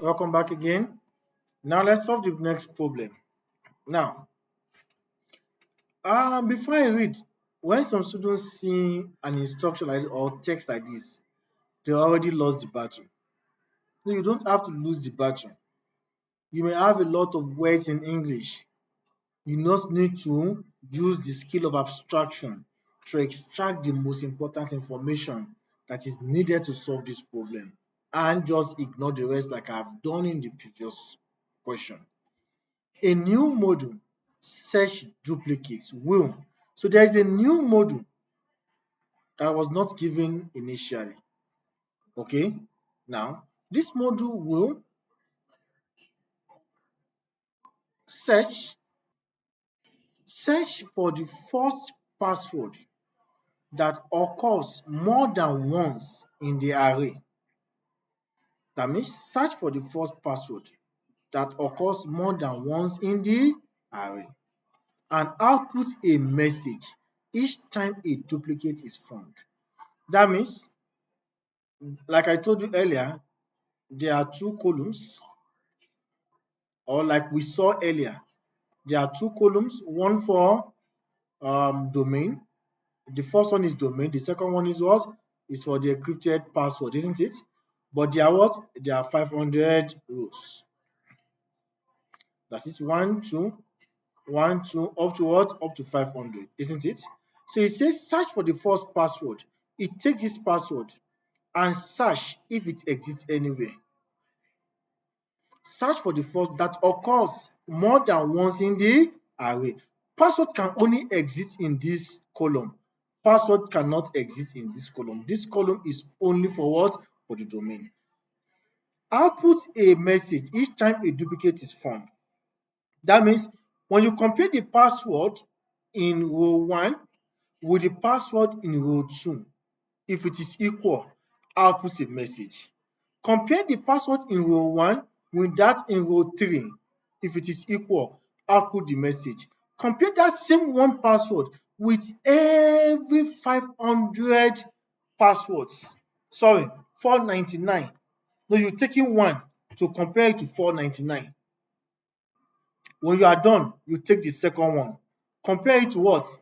Welcome back again. Now let's solve the next problem. Now, before I read, when some students see an instruction like this or text like this, they already lost the battle. So you don't have to lose the battle. You may have a lot of words in English. You just need to use the skill of abstraction to extract the most important information that is needed to solve this problem and just ignore the rest like I've done in the previous question. A new module, search duplicates, will. So there is a new module that was not given initially. Okay, now this module will search for the first password that occurs more than once in the array. That means search for the first password that occurs more than once in the array and output a message each time a duplicate is found. That means, like I told you earlier, there are two columns, or like we saw earlier, there are two columns, one for domain. The first one is domain, the second one is what? Is for the encrypted password, isn't it? But they are what? There are 500 rows. That is 1, 2, 1, 2, up to what? Up to 500, isn't it? So it says search for the first password. It takes this password and search if it exists anywhere. Search for the first that occurs more than once in the array. Password can only exist in this column. Password cannot exist in this column. This column is only for what? For the domain. Output a message each time a duplicate is found. That means when you compare the password in row 1 with the password in row 2, if it is equal, output a message. Compare the password in row 1 with that in row 3. If it is equal, output the message. Compare that same one password with every 500 passwords. Sorry, 499. No, you're taking one to compare it to 499. When you are done, you take the second one. Compare it to what?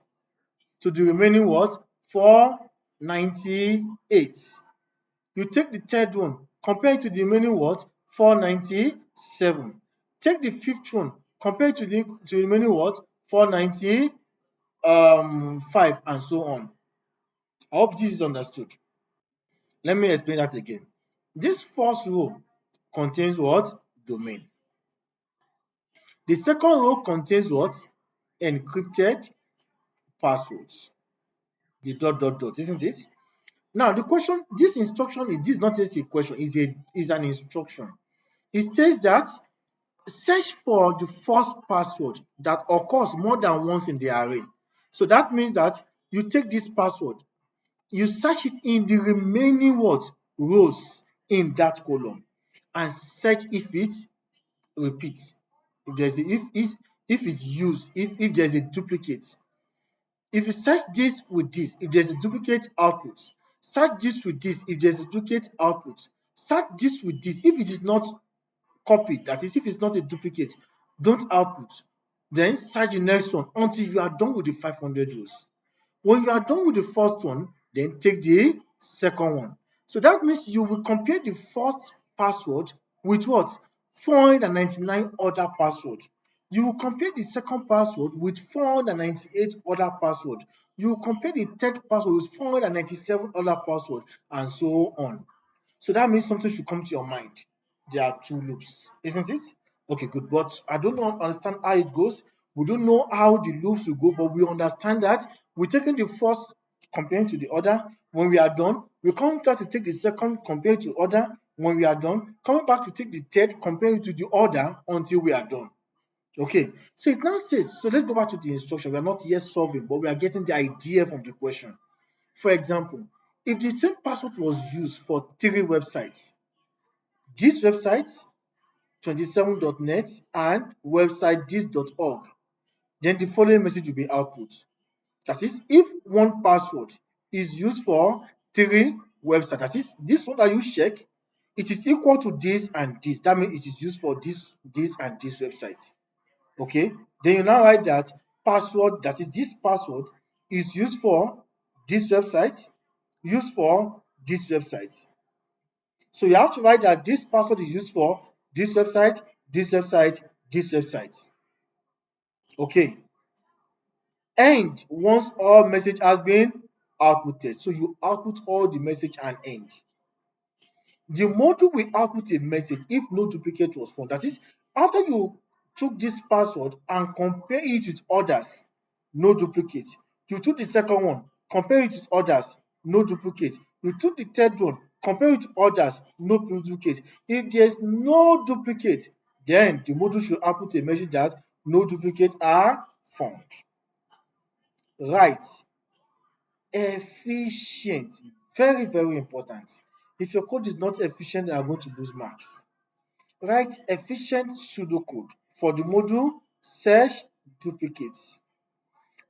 To the remaining what? 498. You take the third one, compare it to the remaining what? 497. Take the fifth one, compare it to the remaining what? 495, and so on. I hope this is understood. Let me explain that again. This first row contains what? Domain. The second row contains what? Encrypted passwords. The dot dot dot, isn't it? Now the question, this instruction is not just a question, is an instruction. It says that search for the first password that occurs more than once in the array. So that means that you take this password, you search it in the remaining what? Rows in that column, and search if it repeats. If there's a, if it's used, if there's a duplicate. If you search this with this, if there's a duplicate output, search this with this, if there's a duplicate output, search this with this, if it is not copied, that is, if it's not a duplicate, don't output. Then search the next one until you are done with the 500 rows. When you are done with the first one, then take the second one. So that means you will compare the first password with what? 499 other passwords. You will compare the second password with 498 other passwords. You will compare the third password with 497 other passwords, and so on. So that means something should come to your mind. There are two loops, isn't it? Okay, good. But I don't understand how it goes. We don't know how the loops will go, but we understand that we're taking the first comparing to the other. When we are done, we come back to take the second compared to other. When we are done, coming back to take the third compared to the other until we are done. Okay, so it now says, so let's go back to the instruction. We are not yet solving, but we are getting the idea from the question. For example, if the same password was used for 3 websites, these websites 27.net and website this.org, then the following message will be output. That is, if one password is used for 3 websites, that is, this one that you check it is equal to this and this. That means it is used for this and this website. Okay, then you now write that password, that is this password is used for this website, used for this website. So you have to write that this password is used for this website, this website, this website. Okay, end once all message has been outputted. So you output all the message and end. The module will output a message if no duplicate was found. That is, after you took this password and compare it with others, no duplicate. You took the second one, compare it with others, no duplicate. You took the third one, compare it with others, no duplicate. If there's no duplicate, then the module should output a message that no duplicate are found. Right. Efficient. Very, very important. If your code is not efficient, you are going to lose marks. Write efficient pseudocode for the module search duplicates.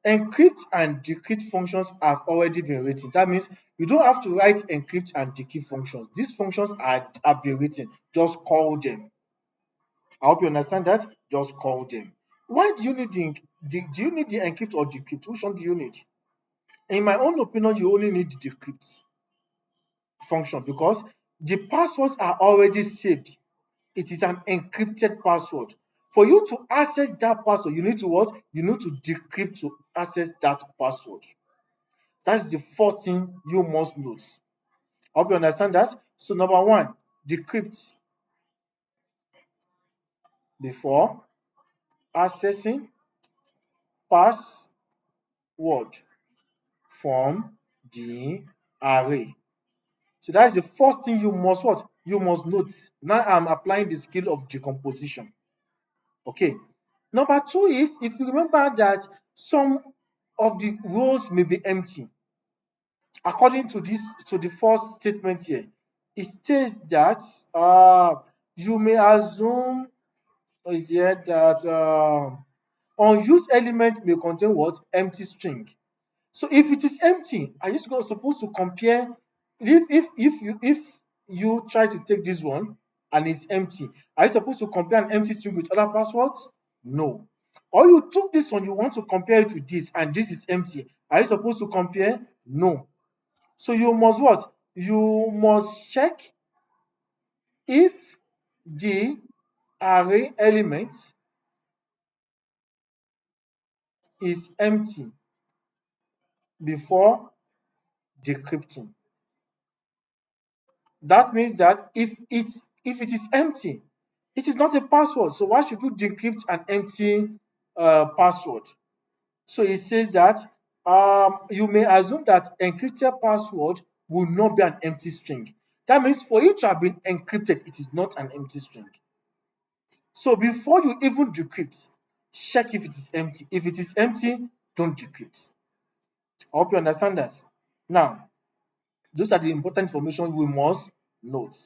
Encrypt and decrypt functions have already been written. That means you don't have to write encrypt and decrypt functions. These functions have been written. Just call them. I hope you understand that. Just call them. Why do you need do you need the encrypt or decrypt? Which one do you need? In my own opinion, you only need the decrypt function because the passwords are already saved. It is an encrypted password. For you to access that password, you need to what? You need to decrypt to access that password. That's the first thing you must note. I hope you understand that. So number one, decrypt before accessing password from the array. So that's the first thing you must what? You must note. Now I'm applying the skill of decomposition. Okay. Number two is, if you remember that some of the rows may be empty. According to the first statement here, it states that you may assume is here that unused element may contain what? Empty string. So if it is empty, are you supposed to compare if you try to take this one and it's empty, are you supposed to compare an empty string with other passwords? No. Or you took this one, you want to compare it with this, and this is empty. Are you supposed to compare? No. So you must what? You must check if the array element is empty before decrypting. That means that if it is empty, it is not a password. So why should you decrypt an empty password? So it says that you may assume that encrypted password will not be an empty string. That means for it to have been encrypted, it is not an empty string. So before you even decrypt, check if it is empty. If it is empty, don't decrypt. I hope you understand that. Now, those are the important information we must note.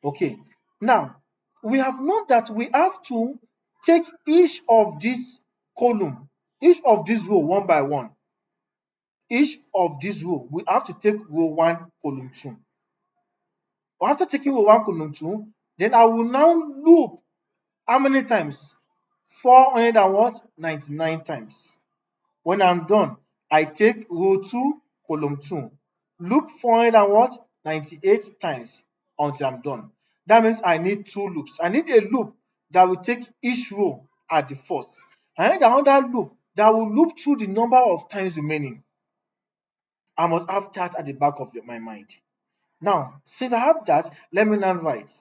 Okay. Now, we have known that we have to take each of this column, each of this row one by one. Each of this row, we have to take row 1, column 2. After taking row 1, column 2, then I will now loop how many times? 400 and what? 99 times. When I'm done, I take row 2, column 2, loop 400 and what? 98 times until I'm done. That means I need 2 loops. I need a loop that will take each row at the first. I need another loop that will loop through the number of times remaining. I must have that at the back of my mind. Now, since I have that, let me now write.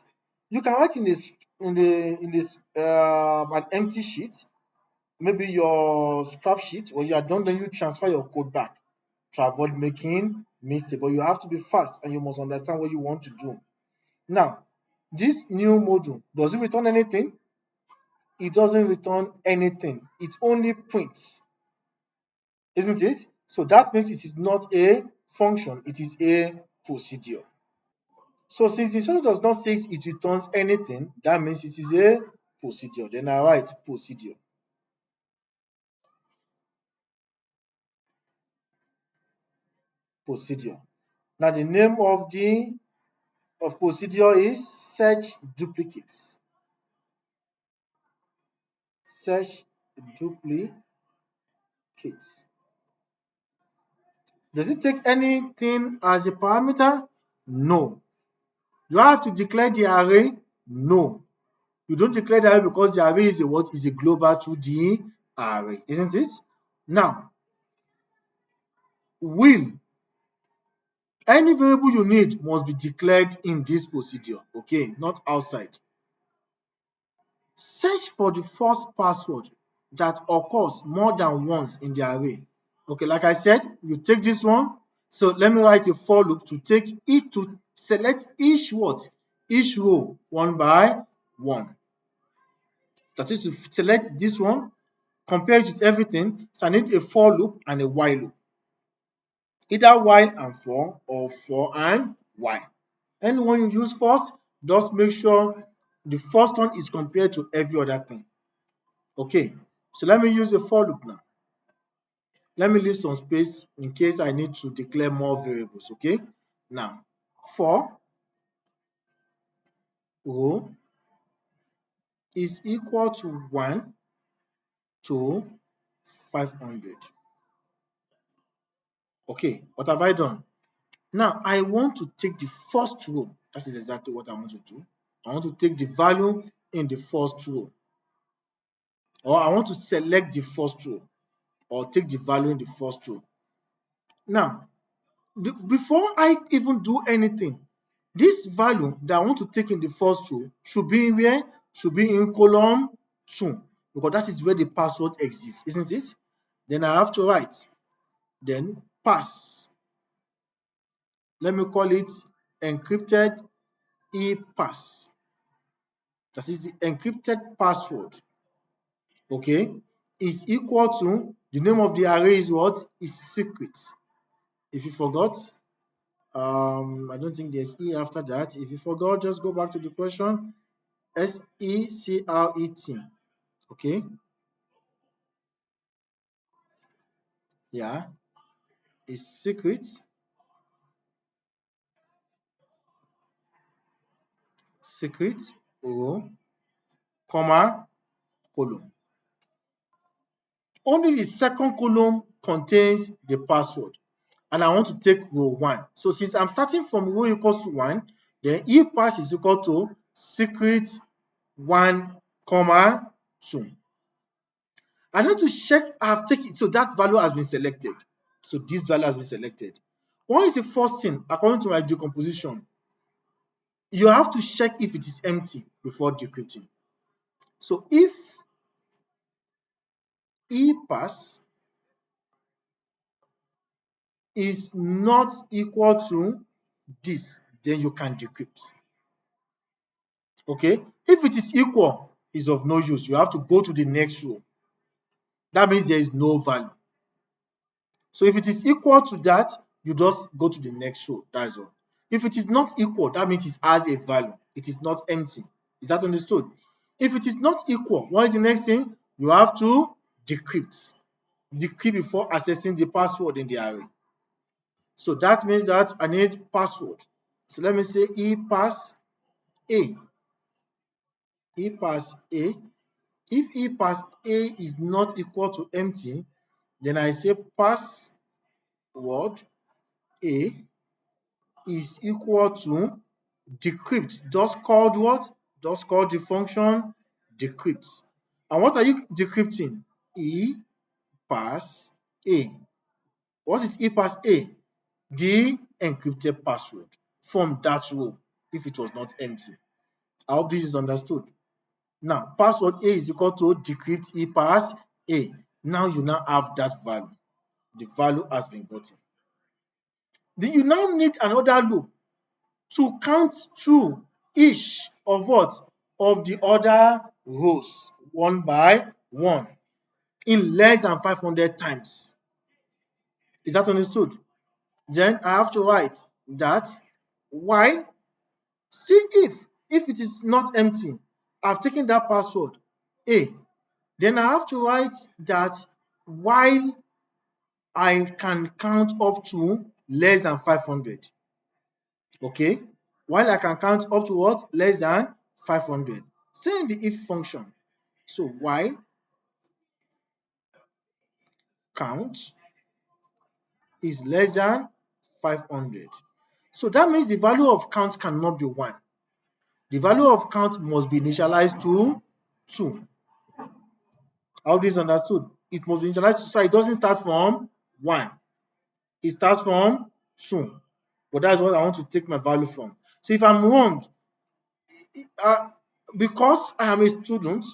You can write in this an empty sheet, maybe your scrap sheet. When you are done, then you transfer your code back to avoid making mistake. But you have to be fast and you must understand what you want to do. Now, this new module, does it return anything? It doesn't return anything. It only prints, isn't it? So that means it is not a function, it is a procedure. So since the instruction does not say it returns anything, that means it is a procedure. Then I write procedure. Procedure. Now the name of the of procedure is search duplicates. Search duplicates. Does it take anything as a parameter? No. Do I have to declare the array? No. You don't declare the array because the array is a what? Is a global to the array, isn't it? Now, will any variable you need must be declared in this procedure, okay, not outside. Search for the first password that occurs more than once in the array. Okay, like I said, you take this one. So let me write a for loop to take each to select each what? Each row one by one. That is to select this one, compare it with everything. So I need a for loop and a while loop. Either while and for or for and while. Anyone you use first, just make sure the first one is compared to every other thing. Okay, so let me use a for loop now. Let me leave some space in case I need to declare more variables. Okay, now for row is equal to 1 to 500. Okay, what have I done? Now I want to take the first row. That is exactly what I want to do. I want to take the value in the first row, or I want to select the first row, or take the value in the first row. Now, before I even do anything, this value that I want to take in the first row should be in where? Should be in column 2, because that is where the password exists, isn't it? Then I have to write, then pass. Let me call it encrypted e-pass. That is the encrypted password. Okay, is equal to the name of the array is what? Is secret. If you forgot, I don't think there's E after that. If you forgot, just go back to the question. SECRET. Okay. Yeah. Is secret. Secret row, comma, column. Only the second column contains the password. And I want to take row 1. So since I'm starting from row equals to 1, then e-pass is equal to secret 1, comma, 2. I need to check I've taken, so that value has been selected. So this value has been selected. What is the first thing according to my decomposition? You have to check if it is empty before decrypting. So if e-pass is not equal to this, then you can decrypt. Okay, if it is equal, it's of no use. You have to go to the next row. That means there is no value. So if it is equal to that, you just go to the next row. That's all. If it is not equal, that means it has a value. It is not empty. Is that understood? If it is not equal, what is the next thing? You have to decrypt. Decrypt before accessing the password in the array. So that means that I need password. So let me say e-pass A. E-pass A. If e-pass A is not equal to empty, then I say password A is equal to decrypt. Just called what? Just call the function decrypt. And what are you decrypting? E pass A. What is E pass A? The encrypted password from that row if it was not empty. I hope this is understood. Now, password A is equal to decrypt E pass A. Now you now have that value. The value has been gotten. Then you now need another loop to count through each of what? Of the other rows one by one in less than 500 times. Is that understood? Then I have to write that while, see if it is not empty, I've taken that password A. Then I have to write that while I can count up to less than 500. Okay? while I can count up to what? Less than 500. Say in the if function. So while count is less than 500. So that means the value of count cannot be 1. The value of count must be initialized to 2. How this understood? It must be initialized to, so it doesn't start from 1. It starts from 2. But that's what I want to take my value from. So if I'm wrong, uh, because I am a student,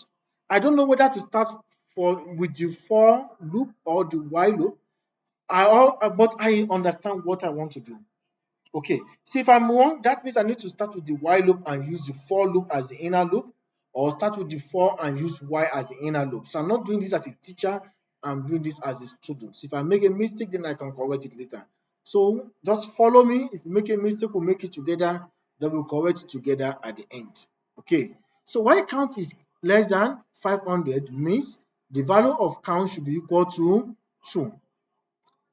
I don't know whether to start with the for loop or the while loop. But I understand what I want to do. Okay, so if I'm wrong, that means I need to start with the while loop and use the for loop as the inner loop, or start with the for and use while as the inner loop. So I'm not doing this as a teacher, I'm doing this as a student. So if I make a mistake, then I can correct it later. So just follow me. If you make a mistake, we'll make it together, then we'll correct it together at the end. Okay, so while count is less than 500 means the value of count should be equal to 2.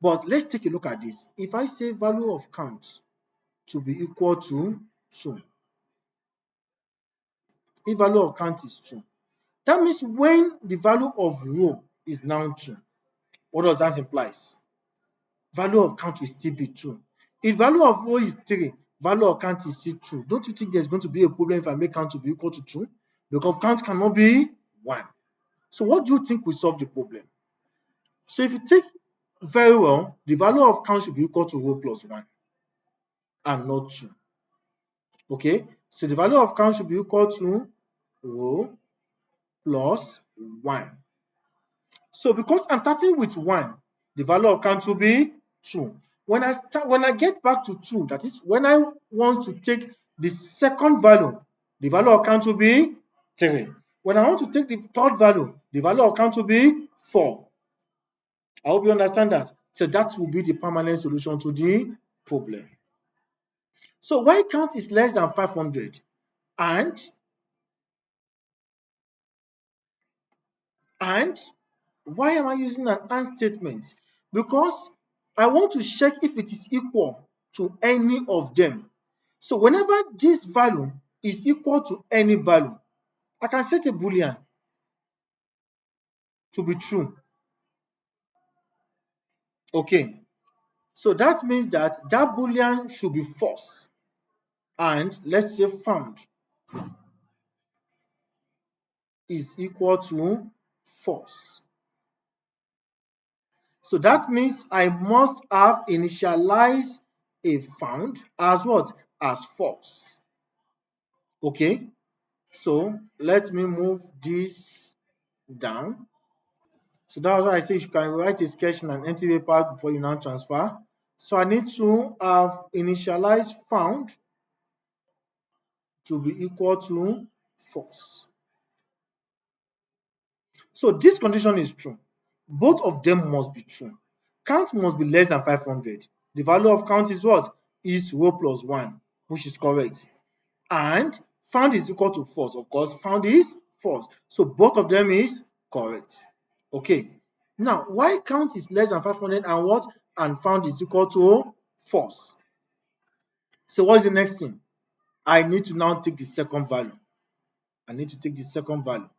But let's take a look at this. If I say value of count to be equal to 2. If value of count is 2, that means when the value of row is now 2, what does that imply? Value of count will still be 2. If value of row is 3, value of count is still 2. Don't you think there's going to be a problem if I make count to be equal to 2? Because count cannot be 1. So what do you think will solve the problem? So if you take very well, the value of count should be equal to row plus 1 and not 2. Okay, so the value of count should be equal to row plus 1. So because I'm starting with 1, the value of count will be 2. When I get back to 2, that is when I want to take the second value, the value of count will be 3. When I want to take the third value, the value of count will be 4. I hope you understand that. So that will be the permanent solution to the problem. So why count is less than 500 and why am I using an and statement? Because I want to check if it is equal to any of them. So whenever this value is equal to any value, I can set a boolean to be true. Okay, so that means that that boolean should be false. And let's say found is equal to false. So that means I must have initialized a found as what? As false. Okay, so let me move this down. So that's why I say you can write a sketch in an empty paper before you now transfer. So I need to have initialized found to be equal to false. So this condition is true. Both of them must be true. Count must be less than 500. The value of count is what? Is row plus 1, which is correct. And found is equal to false. Of course, found is false. So both of them is correct. Okay. Now, why count is less than 500 and what? And found is equal to false. So what is the next thing? I need to now take the second value. I need to take the second value.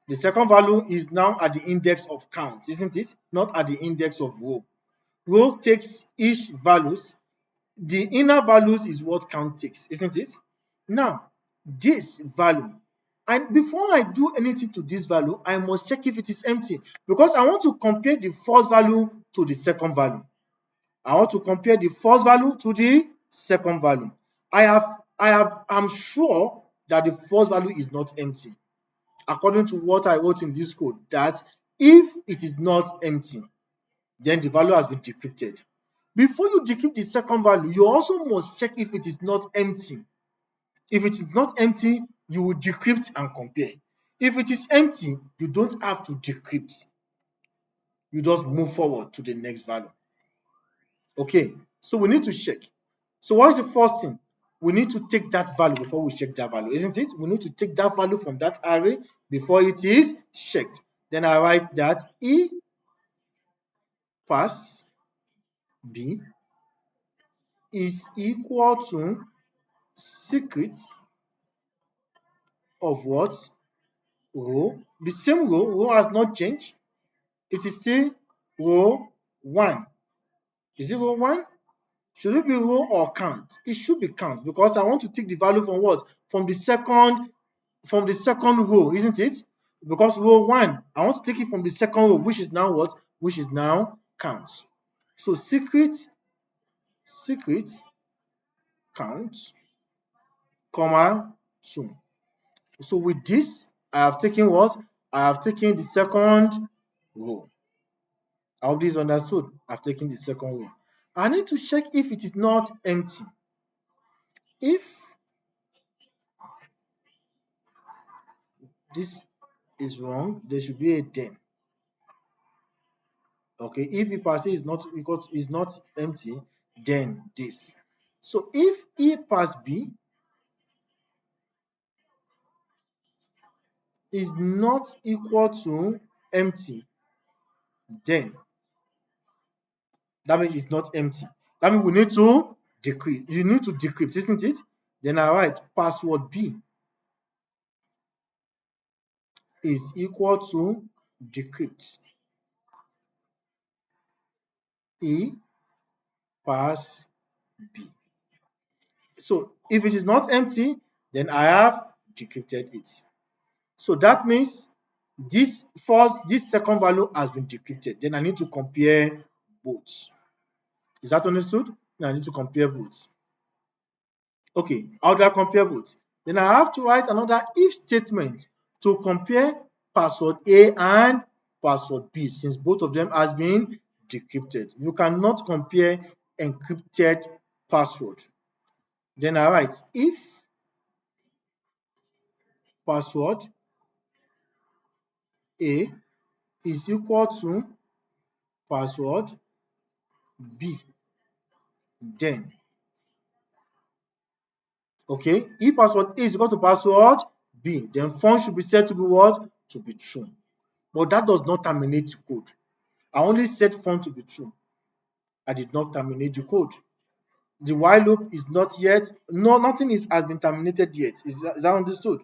The second value is now at the index of count, isn't it? Not at the index of row. Row takes each values. The inner values is what count takes, isn't it? Now, this value, and before I do anything to this value, I must check if it is empty because I want to compare the first value to the second value. I want to compare the first value to the second value. I'm sure that the first value is not empty. According to what I wrote in this code, that if it is not empty, then the value has been decrypted. Before you decrypt the second value, you also must check if it is not empty. If it is not empty, you will decrypt and compare. If it is empty, you don't have to decrypt. You just move forward to the next value. Okay, so we need to check. So what is the first thing? We need to take that value before we check that value, isn't it? We need to take that value from that array before it is checked. Then I write that E pass B is equal to secret of what? Row. The same row has not changed. It is still row 1. Is it row 1? Should it be row or count? It should be count because I want to take the value from what? From the second row, isn't it? Because row 1, I want to take it from the second row, which is now what? Which is now count. So secret count, comma 2. So with this, I have taken what? I have taken the second row. I hope this is understood. I've taken the second row. I need to check if it is not empty. If this is wrong, there should be a then. Okay, if E per se is not equal to, is not empty, then this. So if E plus B is not equal to empty, then that means it's not empty. That means we need to decrypt. You need to decrypt, isn't it? Then I write password B is equal to decrypt E pass B. So if it is not empty, then I have decrypted it. So that means this second value has been decrypted. Then I need to compare both. Is that understood? Then I need to compare both. Okay, how do I compare both? Then I have to write another if statement to compare password A and password B since both of them has been decrypted. You cannot compare encrypted password. Then I write if password A is equal to password B, then okay, if password A is equal to password B, then font should be set to be what? To be true. But that does not terminate the code. I only set font to be true. I did not terminate the code. The while loop is not yet, nothing has been terminated yet. Is that understood?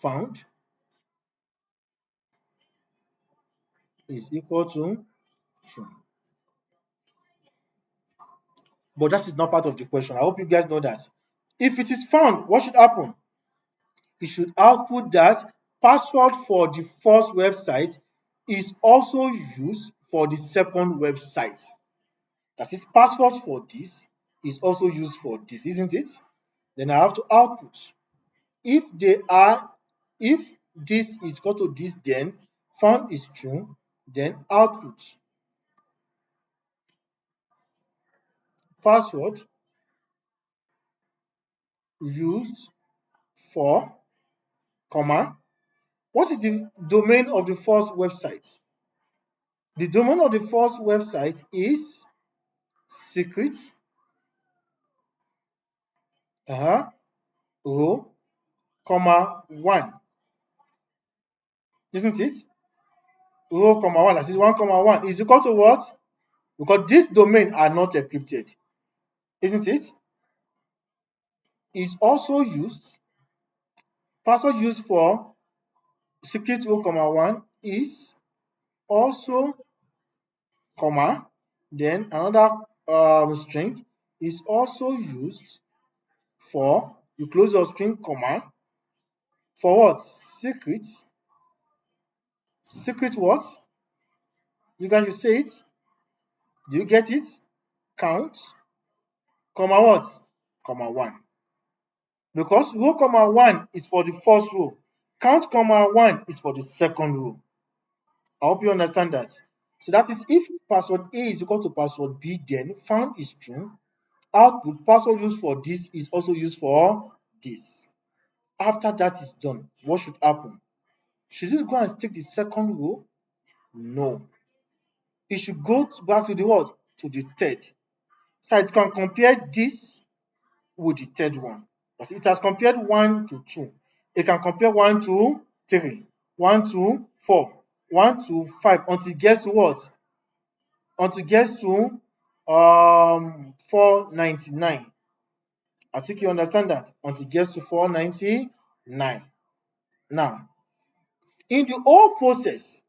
Found is equal to true. But that is not part of the question. I hope you guys know that. If it is found, what should happen? It should output that password for the first website is also used for the second website. That is, password for this is also used for this, isn't it? Then I have to output. If this is equal to this, then found is true, then output password used for, comma, what is the domain of the first website? The domain of the first website is secret row, comma 1. Isn't it? Row, comma 1, that is 1, comma 1 is equal to what? Because these domain are not encrypted, isn't it? Is also used, password used for secret row, comma 1 is also, comma, then another string is also used for, you close your string, comma, for what? Secret what? You guys should say it. Do you get it? Count, comma what? Comma 1. Because row, comma 1 is for the first row. Count, comma 1 is for the second row. I hope you understand that. So that is if password A is equal to password B, then found is true. Output password used for this is also used for this. After that is done, what should happen? Should it go and take the second row? No. It should go back to the what? To the third. So it can compare this with the third one. Because it has compared 1 to 2. It can compare 1 to 3, 1 to 4, 1 to 5 until it gets to what? Until it gets to 499. I think you understand that until it gets to 499. Now, in the whole process,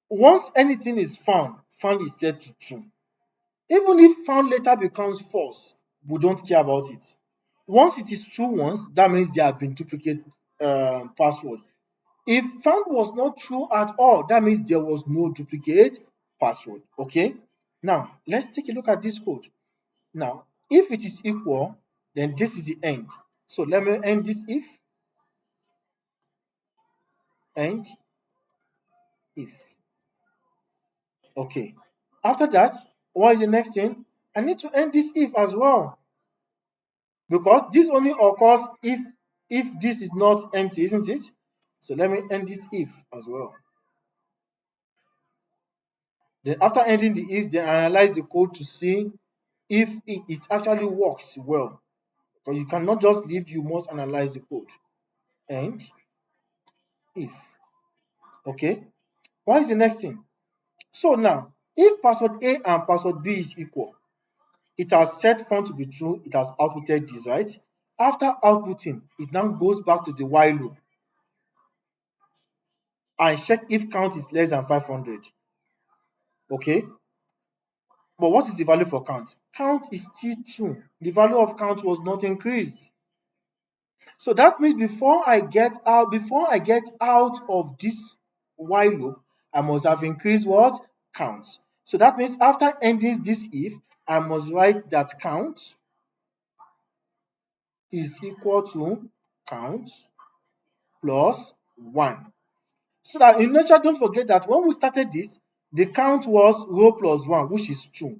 once anything is found is set to true. Even if found later becomes false, we don't care about it. Once it is true once, that means there have been duplicate password. If found was not true at all, that means there was no duplicate password. Okay. Now let's take a look at this code. Now, if it is equal, then this is the end. So let me end this if, end if. Okay. After that, what is the next thing? I need to end this if as well, because this only occurs if this is not empty, isn't it? So let me end this if as well. Then after ending the if, then analyze the code to see if it actually works well. But you cannot just leave, you must analyze the code. And if. Okay. What is the next thing? So now, if password A and password B is equal, it has set found to be true, it has outputted this, right? After outputting, it now goes back to the while loop and check if count is less than 500. Okay. But what is the value for count? Count is still true. The value of count was not increased. So that means before I get out of this while loop, I must have increased what? Count. So that means after ending this if, I must write that count is equal to count plus 1. So that in nature, don't forget that when we started this, the count was row plus 1, which is true.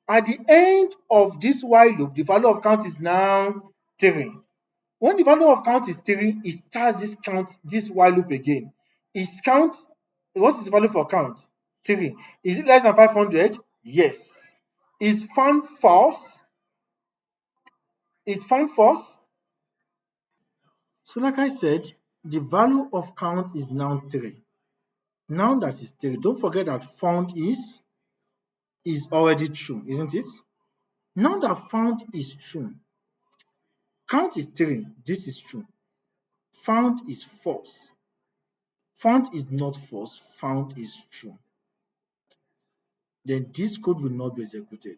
At the end of this while loop, the value of count is now 3. When the value of count is 3, it starts this while loop again. Is count, what is the value for count? 3. Is it less than 500? Yes. Is found false? Is found false? So like I said, the value of count is now 3. Now that is 3, don't forget that found is already true, isn't it? Now that found is true, count is 3, this is true. Found is false. Found is not false, found is true. Then this code will not be executed.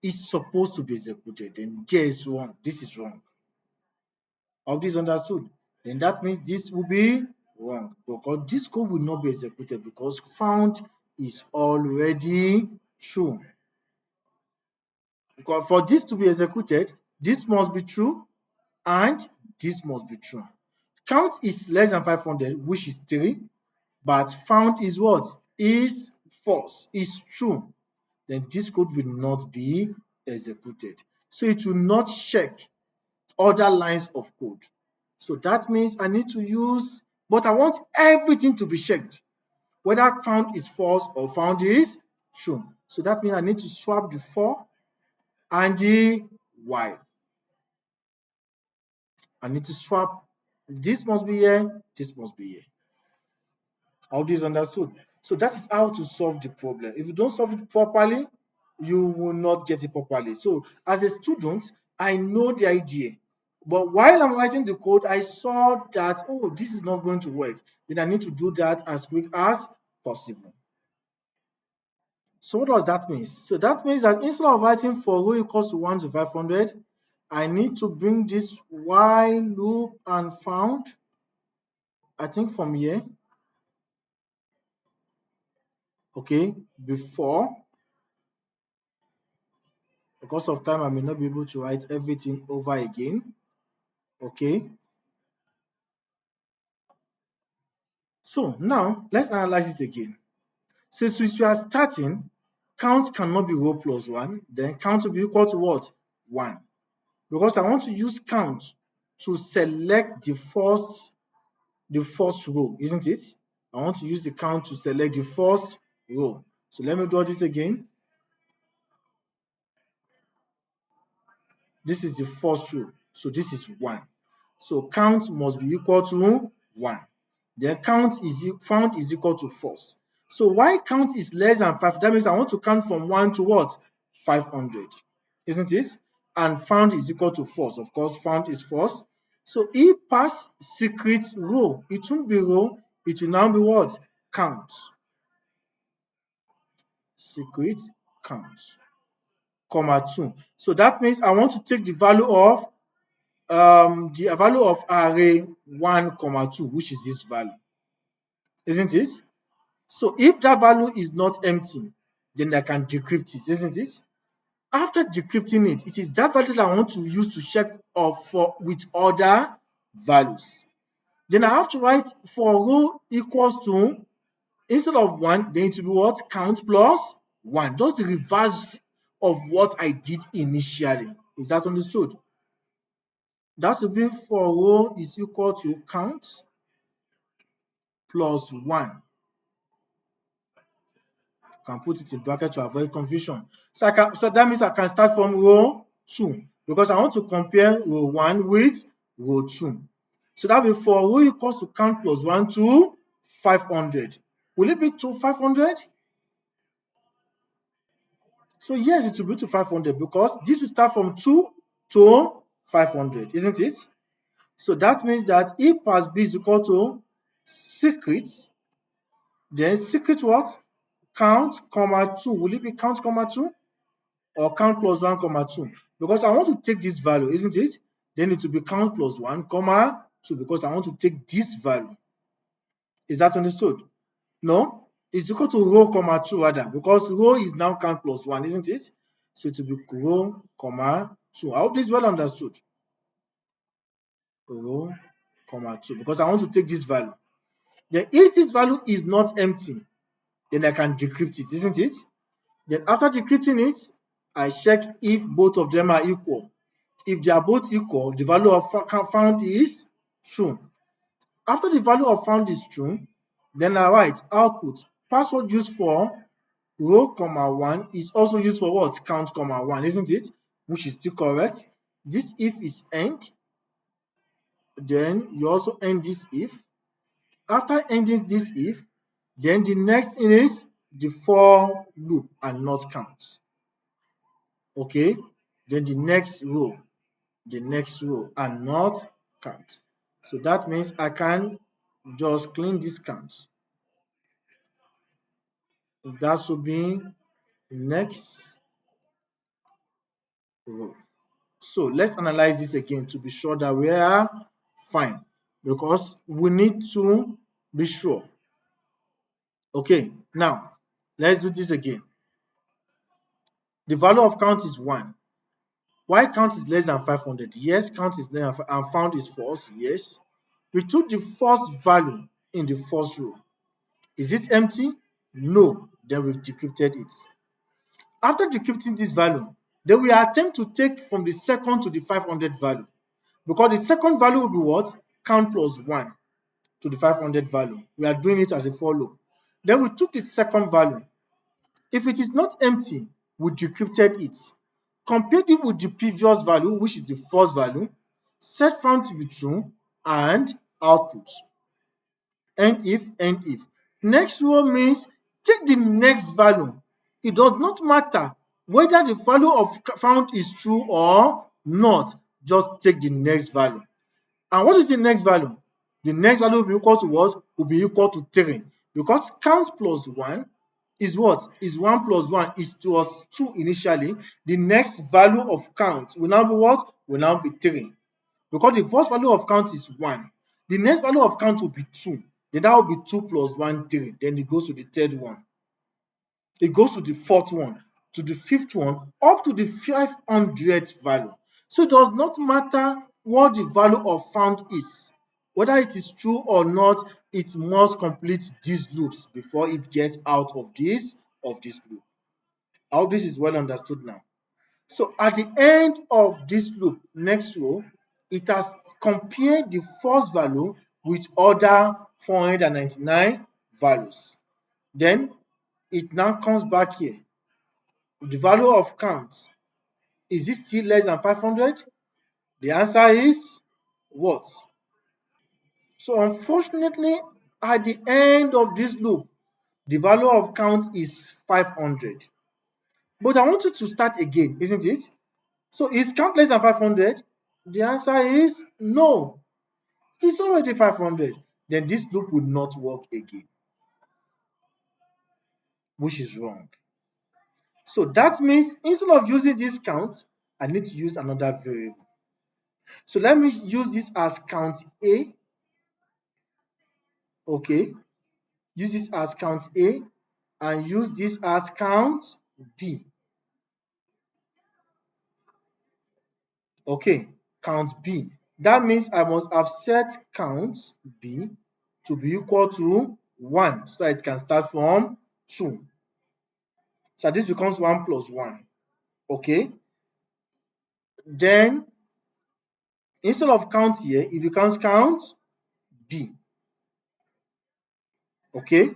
It's supposed to be executed. Then J is wrong. This is wrong. All this understood? Then that means this will be wrong, because this code will not be executed because found is already true. Because for this to be executed, this must be true and this must be true. Count is less than 500, which is 3, but found is what? Is false, is true. Then this code will not be executed. So it will not check other lines of code. So that means I need to use, but I want everything to be checked, whether found is false or found is true. So that means I need to swap the for and the while. I need to swap. This must be here, this must be here. All this understood? So that is how to solve the problem. If you don't solve it properly, you will not get it properly. So as a student, I know the idea. But while I'm writing the code, I saw that, oh, this is not going to work. Then I need to do that as quick as possible. So what does that mean? So that means that instead of writing for row equals to 1 to 500, I need to bring this while loop and found, I think from here, okay, before. Because of time, I may not be able to write everything over again. Okay. So now let's analyze it again. Since we are starting, count cannot be row plus 1, then count will be equal to what? 1. Because I want to use count to select the first row, isn't it? I want to use the count to select the first row. So let me draw this again. This is the first row. So this is 1. So count must be equal to 1. Then count is found is equal to false. So why count is less than 5? That means I want to count from 1 to what? 500. Isn't it? and found is equal to false. Of course, found is false. So if pass secret row, it won't be row, it will now be what? Count. Secret count, comma 2. So that means I want to take the value of array 1, comma 2, which is this value, isn't it? So if that value is not empty, then I can decrypt it, isn't it? After decrypting it, it is that value that I want to use to check for with other values. Then I have to write for row equals to, instead of 1, then it will be what? Count plus 1. Just the reverse of what I did initially. Is that understood? That will be for row is equal to count plus 1. Can put it in bracket to avoid confusion. So that means I can start from row 2 because I want to compare row 1 with row 2. So that will be for row equals to count plus 1 to 500. Will it be to 500? So yes, it will be to 500 because this will start from 2 to 500, isn't it? So that means that if pass b is equal to secret, then secret what? Count, comma 2. Will it be count, comma 2? Or count plus 1, comma 2? Because I want to take this value, isn't it? Then it will be count plus 1, comma 2 because I want to take this value. Is that understood? No? It's equal to row, comma 2 rather, because row is now count plus 1, isn't it? So it will be row, comma 2. I hope this is well understood. Row, comma 2, because I want to take this value. Then if this value is not empty, then I can decrypt it, isn't it? Then after decrypting it, I check if both of them are equal. If they are both equal, the value of found is true. After the value of found is true, then I write output. Password used for row, comma 1 is also used for what? Count, comma 1, isn't it? Which is still correct. This if is end. Then you also end this if. After ending this if, then the next thing is the for loop and not count. Okay, then the next row and not count. So that means I can just clean this count. That should be next row. So let's analyze this again to be sure that we are fine, because we need to be sure. Okay, now let's do this again. The value of count is 1. Why count is less than 500? Yes, count is less than, and found is false. Yes. We took the first value in the first row. Is it empty? No. Then we decrypted it. After decrypting this value, then we attempt to take from the second to the 500 value, because the second value will be what? Count plus 1 to the 500 value. We are doing it as a for loop. Then we took the second value. If it is not empty, we decrypted it. Compared it with the previous value, which is the first value, set found to be true, and output. End if, end if. Next row means take the next value. It does not matter whether the value of found is true or not. Just take the next value. And what is the next value? The next value will be equal to what? Will be equal to 3. Because count plus 1 is what? Is 1 plus 1 was 2 initially. The next value of count will now be what? Will now be 3. Because the first value of count is 1. The next value of count will be 2. Then that will be 2 plus 1, 3. Then it goes to the third one. It goes to the fourth one, to the fifth one, up to the 500th value. So it does not matter what the value of found is. Whether it is true or not, it must complete these loops before it gets out of this loop. I hope this is well understood now. So at the end of this loop, next row, it has compared the first value with other 499 values. Then it now comes back here. The value of count, is it still less than 500? The answer is what? So unfortunately, at the end of this loop, the value of count is 500. But I want you to start again, isn't it? So is count less than 500? The answer is no. It is already 500. Then this loop will not work again, which is wrong. So that means instead of using this count, I need to use another variable. So let me use this as count A. Okay. Use this as count A and use this as count B. Okay, count B. That means I must have set count B to be equal to 1 so that it can start from 2. So this becomes 1 plus 1. Okay. Then instead of count here, it becomes count B. Okay.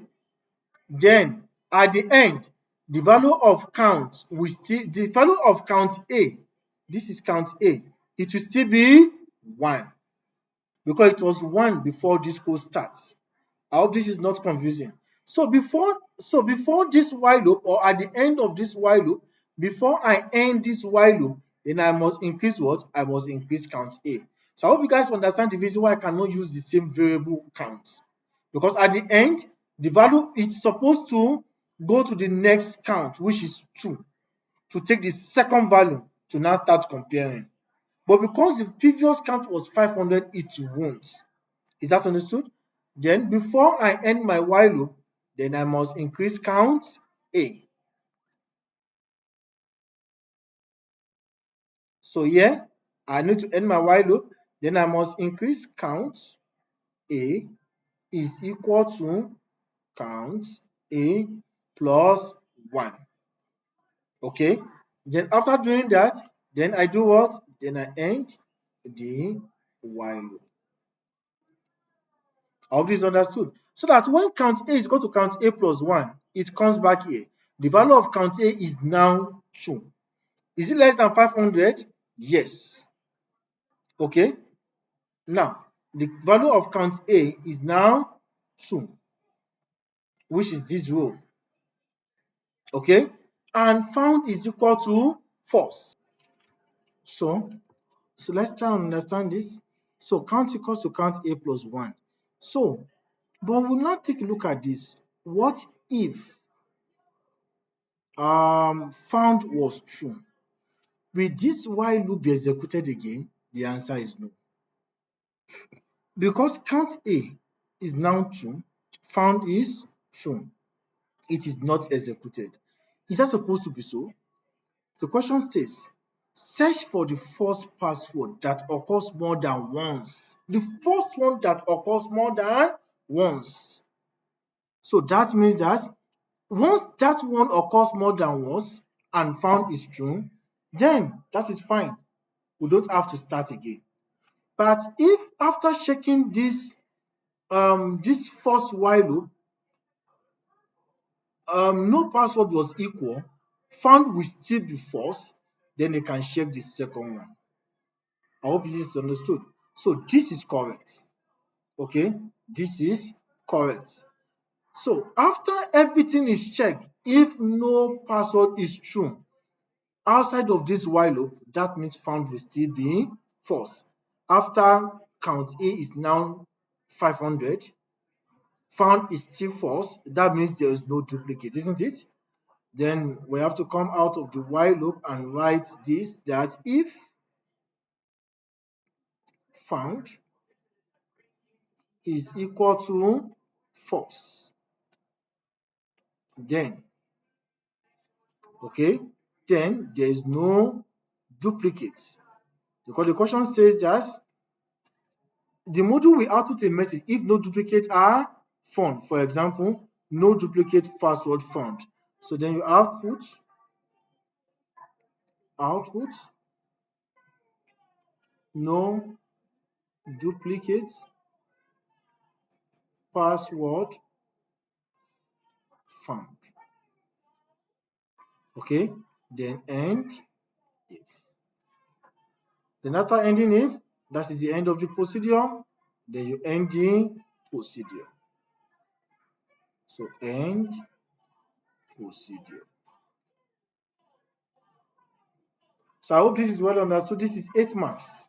Then at the end, the value of count will still, the value of count A, this is count A, it will still be 1 because it was 1 before this code starts. I hope this is not confusing. So before this while loop, or at the end of this while loop, before I end this while loop, then I must increase what? I must increase count A. So I hope you guys understand the reason why I cannot use the same variable count. Because at the end, the value is supposed to go to the next count, which is 2, to take the second value to now start comparing. But because the previous count was 500, it won't. Is that understood? Then before I end my while loop, then I must increase count A. So here, I need to end my while loop, then I must increase count A is equal to count A plus 1. Okay? Then after doing that, then I do what? Then I end the while loop. I hope this is understood. So that when count A is equal to count A plus 1, it comes back here. The value of count A is now 2. Is it less than 500? Yes. Okay. Now, the value of count A is now 2, which is this row. Okay. And found is equal to false. So let's try and understand this. So count equals to count A plus 1. So, but we'll now take a look at this. What if found was true? Will this while loop be executed again? The answer is no. Because count A is now 2, found is true. It is not executed. Is that supposed to be so? The question states, search for the first password that occurs more than once. The first one that occurs more than once. So that means that once that one occurs more than once and found is true, then that is fine. We don't have to start again. But if after checking this first while loop, no password was equal, found will still be false, then you can check the second one. I hope this is understood. So this is correct. Okay, this is correct. So after everything is checked, if no password is true outside of this while loop, that means found will still be false. After count A is now 500, found is still false, that means there is no duplicate, isn't it? Then we have to come out of the while loop and write this, that if found is equal to false, then okay, then there is no duplicates, because the question says that the module will output a message if no duplicates are found. For example, no duplicate password found. So then you output no duplicate password found. Okay, then end if. Then after ending if, that is the end of the procedure, then you end the procedure. So end procedure. So I hope this is well understood. This is 8 marks.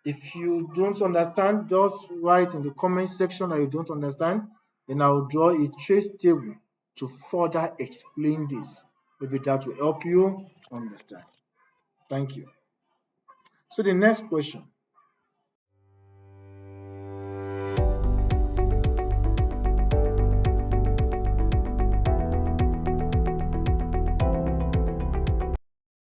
If you don't understand, just write in the comment section that you don't understand. Then I will draw a trace table to further explain this. Maybe that will help you understand. Thank you. So the next question.